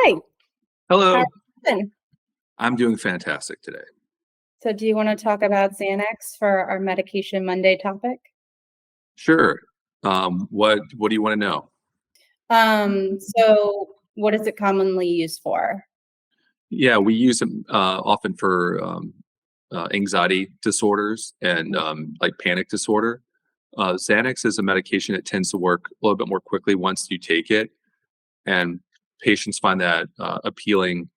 Hi, how are Hello, you doing? I'm doing fantastic today. So do you want to talk about Xanax for our Medication Monday topic? Sure. What do you want to know? So what is it commonly used for? Yeah, we use them often for anxiety disorders and like panic disorder. Xanax is a medication that tends to work a little bit more quickly once you take it, and patients find that appealing,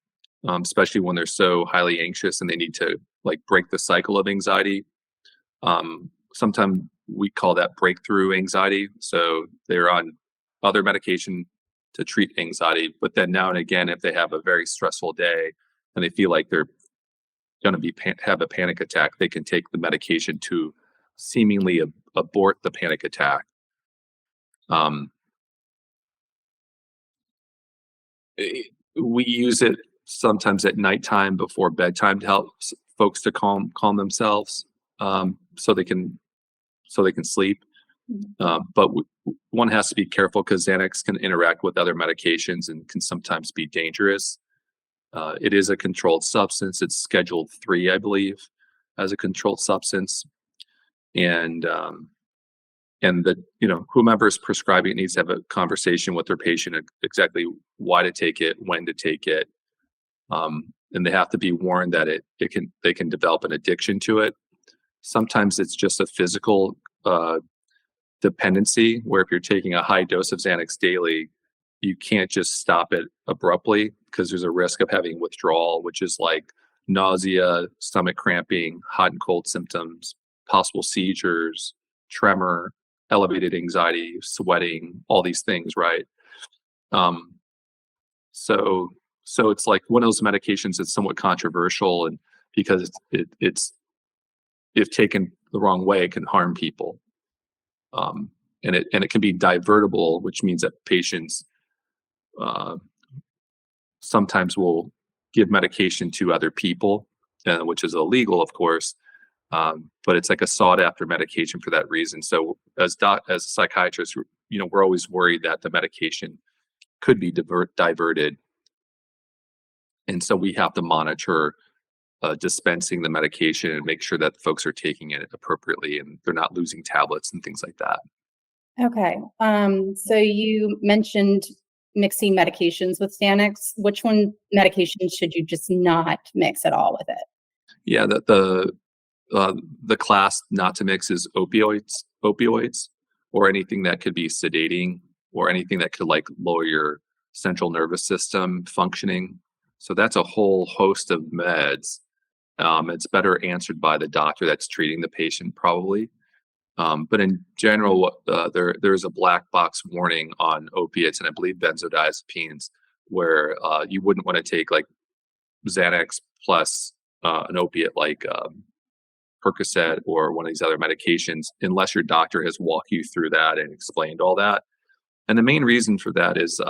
especially when they're so highly anxious and they need to like break the cycle of anxiety. Sometimes we call that breakthrough anxiety. So they're on other medication to treat anxiety, but then now and again, if they have a very stressful day and they feel like they're going to have a panic attack, they can take the medication to seemingly abort the panic attack. Um, we use it sometimes at nighttime before bedtime to help folks to calm themselves, so they can sleep. But one has to be careful because Xanax can interact with other medications and can sometimes be dangerous. It is a controlled substance. It's Scheduled 3, I believe, as a controlled substance, and the whomever is prescribing it needs to have a conversation with their patient exactly why to take it, when to take it, and they have to be warned that they can develop an addiction to it. Sometimes it's just a physical dependency where if you're taking a high dose of Xanax daily, you can't just stop it abruptly because there's a risk of having withdrawal, which is like nausea, stomach cramping, hot and cold symptoms, possible seizures, tremor, elevated anxiety, sweating, all these things, right? Um, so so it's like one of those medications that's somewhat controversial, and because it's if taken the wrong way, it can harm people. And it can be divertible, which means that patients uh, sometimes will give medication to other people, which is illegal, of course. But it's like a sought after medication for that reason. So as a psychiatrist, we're always worried that the medication could be diverted, and so we have to monitor dispensing the medication and make sure that folks are taking it appropriately and they're not losing tablets and things like that. Okay. So you mentioned mixing medications with Xanax. Which one medication should you just not mix at all with it? Yeah, the class not to mix is opioids, or anything that could be sedating, or anything that could like lower your central nervous system functioning. So that's a whole host of meds. It's better answered by the doctor that's treating the patient, probably. But in general, there's a black box warning on opiates and I believe benzodiazepines, where you wouldn't want to take like Xanax plus an opiate like Percocet or one of these other medications unless your doctor has walked you through that and explained all that. And the main reason for that is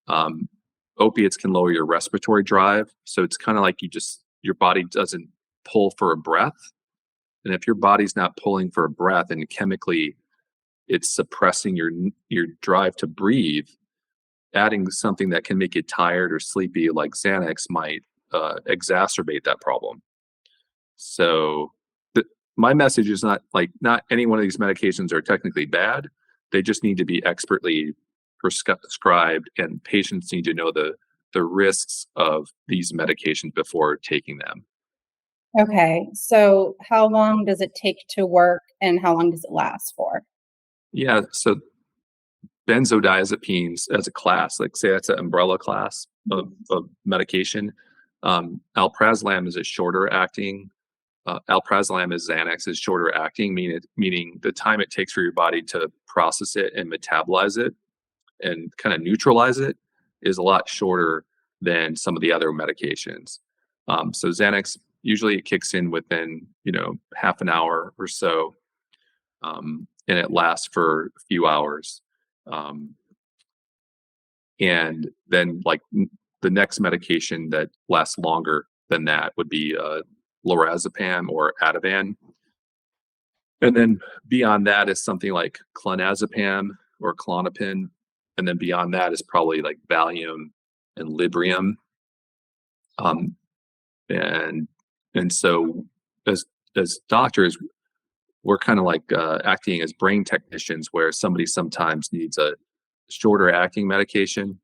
um, opiates can lower your respiratory drive. So it's kind of like your body doesn't pull for a breath. And if your body's not pulling for a breath and chemically it's suppressing your drive to breathe, adding something that can make you tired or sleepy like Xanax might exacerbate that problem. So my message is not any one of these medications are technically bad. They just need to be expertly prescribed, and patients need to know the risks of these medications before taking them. Okay. So how long does it take to work and how long does it last for? Yeah, so benzodiazepines as a class, like say that's an umbrella class of medication. Alprazolam is a shorter acting. Alprazolam is Xanax is shorter acting, meaning the time it takes for your body to process it and metabolize it and kind of neutralize it is a lot shorter than some of the other medications. So Xanax usually it kicks in within half an hour or so, and it lasts for a few hours. Um, and then the next medication that lasts longer than that would be lorazepam or Ativan. And then beyond that is something like clonazepam or Klonopin. And then beyond that is probably like Valium and Librium. And so as doctors, we're kind of like acting as brain technicians, where somebody sometimes needs a shorter acting medication,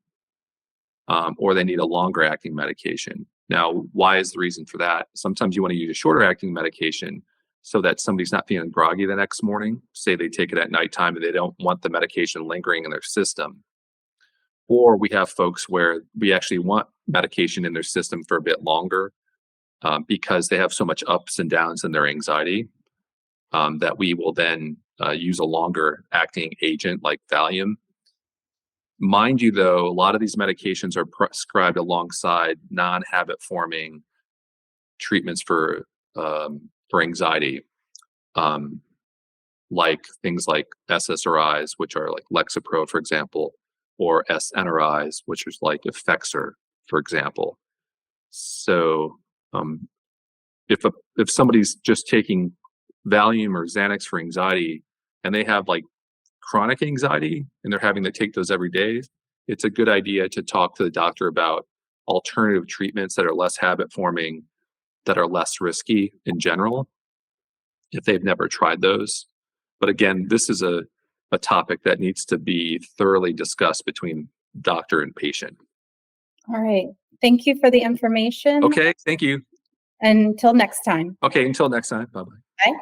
or they need a longer acting medication. Now, why is the reason for that? Sometimes you want to use a shorter acting medication so that somebody's not feeling groggy the next morning. Say they take it at nighttime and they don't want the medication lingering in their system. Or we have folks where we actually want medication in their system for a bit longer, because they have so much ups and downs in their anxiety, that we will then use a longer acting agent like Valium. Mind you, though, a lot of these medications are prescribed alongside non-habit forming treatments for anxiety, like things like SSRIs, which are like Lexapro, for example, or SNRIs, which is like Effexor, for example. So if somebody's just taking Valium or Xanax for anxiety, and they have like chronic anxiety and they're having to take those every day, it's a good idea to talk to the doctor about alternative treatments that are less habit forming, that are less risky in general, if they've never tried those. But again, this is a topic that needs to be thoroughly discussed between doctor and patient. All right. Thank you for the information. Okay, thank you. Until next time. Okay, until next time. Bye-bye. Bye.